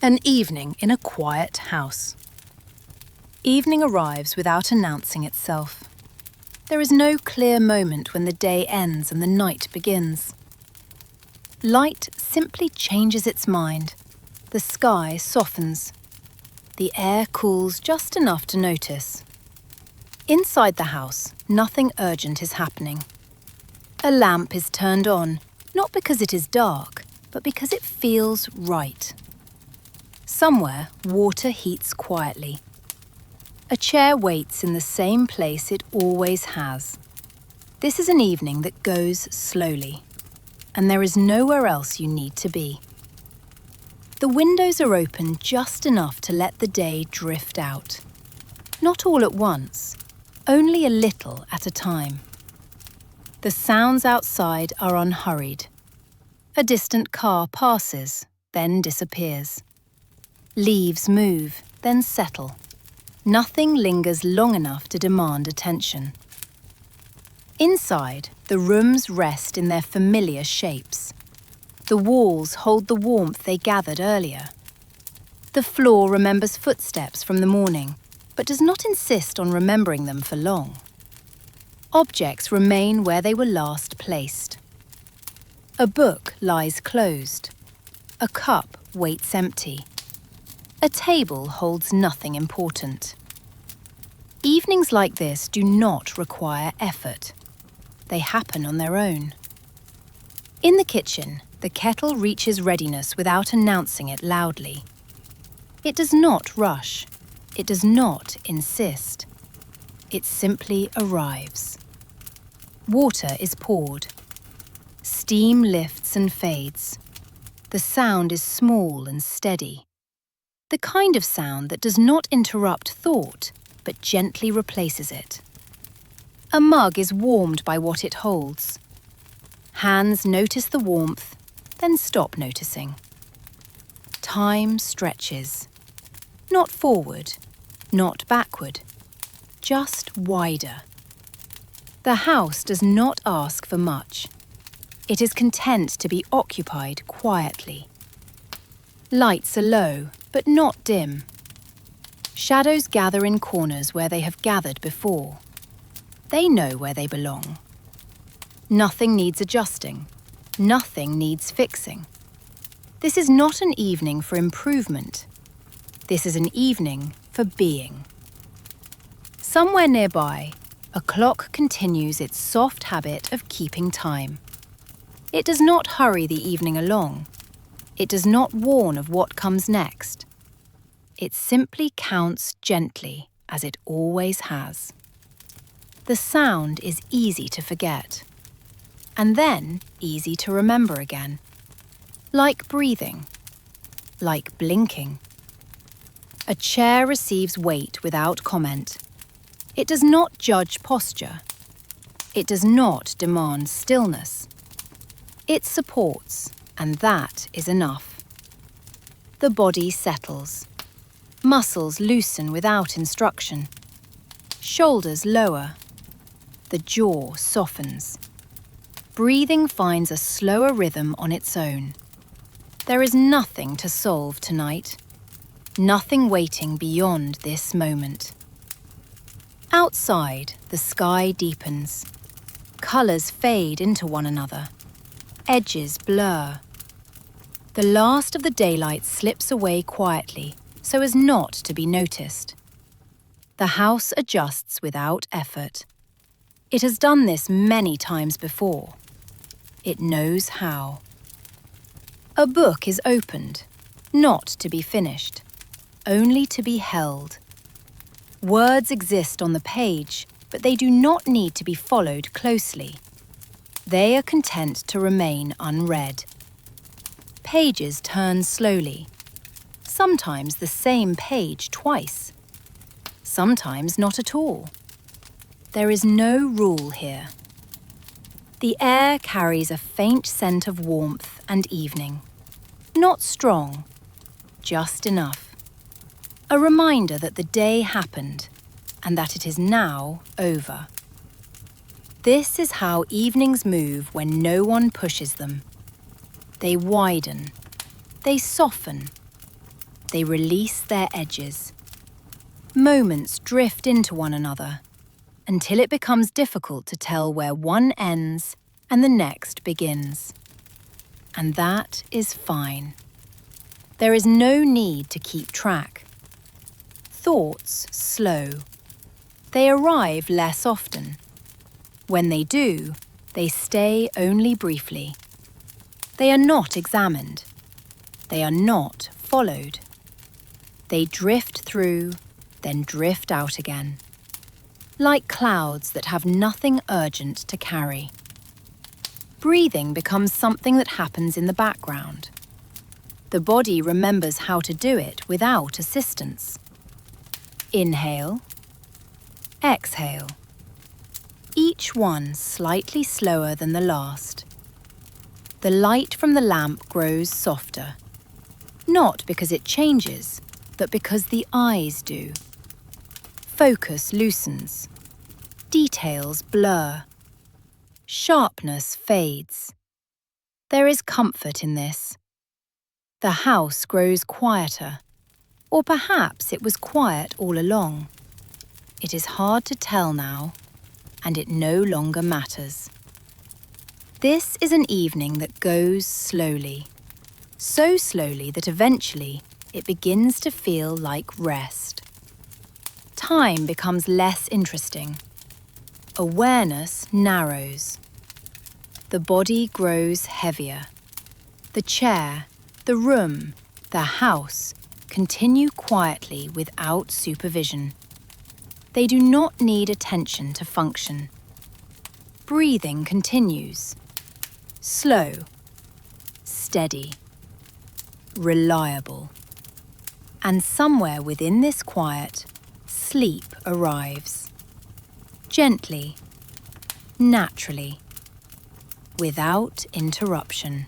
An evening in a quiet house. Evening arrives without announcing itself. There is no clear moment when the day ends and the night begins. Light simply changes its mind. The sky softens. The air cools just enough to notice. Inside the house, nothing urgent is happening. A lamp is turned on, not because it is dark, but because it feels right. Somewhere, water heats quietly. A chair waits in the same place it always has. This is an evening that goes slowly, and there is nowhere else you need to be. The windows are open just enough to let the day drift out. Not all at once, only a little at a time. The sounds outside are unhurried. A distant car passes, then disappears. Leaves move, then settle. Nothing lingers long enough to demand attention. Inside, the rooms rest in their familiar shapes. The walls hold the warmth they gathered earlier. The floor remembers footsteps from the morning, but does not insist on remembering them for long. Objects remain where they were last placed. A book lies closed. A cup waits empty. A table holds nothing important. Evenings like this do not require effort. They happen on their own. In the kitchen, the kettle reaches readiness without announcing it loudly. It does not rush. It does not insist. It simply arrives. Water is poured. Steam lifts and fades. The sound is small and steady. The kind of sound that does not interrupt thought, but gently replaces it. A mug is warmed by what it holds. Hands notice the warmth, then stop noticing. Time stretches. Not forward, not backward, just wider. The house does not ask for much. It is content to be occupied quietly. Lights are low, but not dim. Shadows gather in corners where they have gathered before. They know where they belong. Nothing needs adjusting. Nothing needs fixing. This is not an evening for improvement. This is an evening for being. Somewhere nearby, a clock continues its soft habit of keeping time. It does not hurry the evening along. It does not warn of what comes next. It simply counts gently, as it always has. The sound is easy to forget, and then easy to remember again. Like breathing, like blinking. A chair receives weight without comment. It does not judge posture. It does not demand stillness. It supports, and that is enough. The body settles. Muscles loosen without instruction. Shoulders lower. The jaw softens. Breathing finds a slower rhythm on its own. There is nothing to solve tonight. Nothing waiting beyond this moment. Outside, the sky deepens. Colours fade into one another. Edges blur. The last of the daylight slips away quietly, so as not to be noticed. The house adjusts without effort. It has done this many times before. It knows how. A book is opened, not to be finished, only to be held. Words exist on the page, but they do not need to be followed closely. They are content to remain unread. Pages turn slowly. Sometimes the same page twice. Sometimes not at all. There is no rule here. The air carries a faint scent of warmth and evening. Not strong, just enough. A reminder that the day happened and that it is now over. This is how evenings move when no one pushes them. They widen. They soften. They release their edges. Moments drift into one another until it becomes difficult to tell where one ends and the next begins. And that is fine. There is no need to keep track. Thoughts slow. They arrive less often. When they do, they stay only briefly. They are not examined. They are not followed. They drift through, then drift out again, like clouds that have nothing urgent to carry. Breathing becomes something that happens in the background. The body remembers how to do it without assistance. Inhale, exhale. Each one slightly slower than the last. The light from the lamp grows softer, not because it changes, but because the eyes do. Focus loosens. Details blur. Sharpness fades. There is comfort in this. The house grows quieter, or perhaps it was quiet all along. It is hard to tell now, and it no longer matters. This is an evening that goes slowly, so slowly that eventually it begins to feel like rest. Time becomes less interesting. Awareness narrows. The body grows heavier. The chair, the room, the house continue quietly without supervision. They do not need attention to function. Breathing continues. Slow, steady, reliable. And somewhere within this quiet, sleep arrives. Gently, naturally, without interruption.